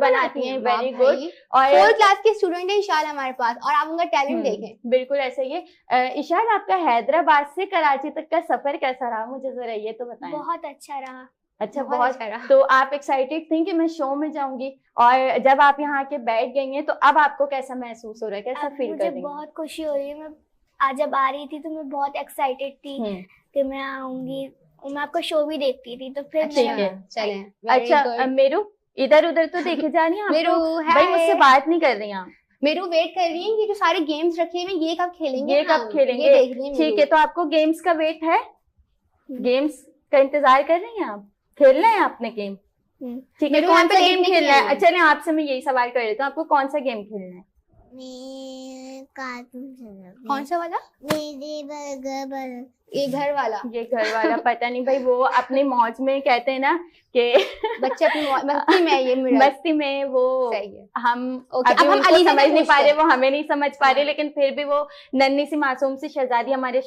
बनाती हैं, very good. और 4th क्लास के स्टूडेंट है इशाल हमारे पास, और आप उनका टैलेंट देखें। बिल्कुल ऐसे ही है। इशाल, आपका हैदराबाद से कराची तक का सफर कैसा रहा, मुझे जरा ये तो बताएं। बहुत अच्छा रहा। अच्छा, बहुत अच्छा रहा। तो आप एक्साइटेड थी कि मैं शो में जाऊंगी, और जब आप यहाँ आके बैठ गई हैं तो अब आपको कैसा महसूस हो रहा है, कैसा फील कर रही हैं? मुझे बहुत खुशी हो रही है। मैं आज जब आ रही थी तो मैं बहुत एक्साइटेड थी कि मैं आऊंगी, मैं आपका शो भी देखती थी, तो फिर चलें। अच्छा मेरू, इधर उधर तो देखे जा रही हैं आप, भाई मुझसे बात नहीं कर रही हैं। मेरू वेट कर रही है कि जो सारे गेम्स रखे हुए ये कब खेलेंगे, ये कब खेलेंगे। ठीक है, तो आपको गेम्स का वेट है, गेम्स का इंतजार कर रही हैं आप, खेलना है आपने गेम। ठीक है, कौन सा गेम खेलना है? अच्छा, मैं आपसे मैं यही सवाल कर लेता हूँ, आपको कौन सा गेम खेलना है? कौन सा वाला? ये घर वाला। ये घर वाला पता नहीं भाई, वो अपनी मौज में कहते हैं ना कि बच्चे अपनी मस्ती में, ये मस्ती में वो सही है। हम अभी समझ नहीं पा रहे, वो हमें नहीं समझ पा रहे, लेकिन फिर भी वो नन्ही सी मासूम सी शहजादी हमारे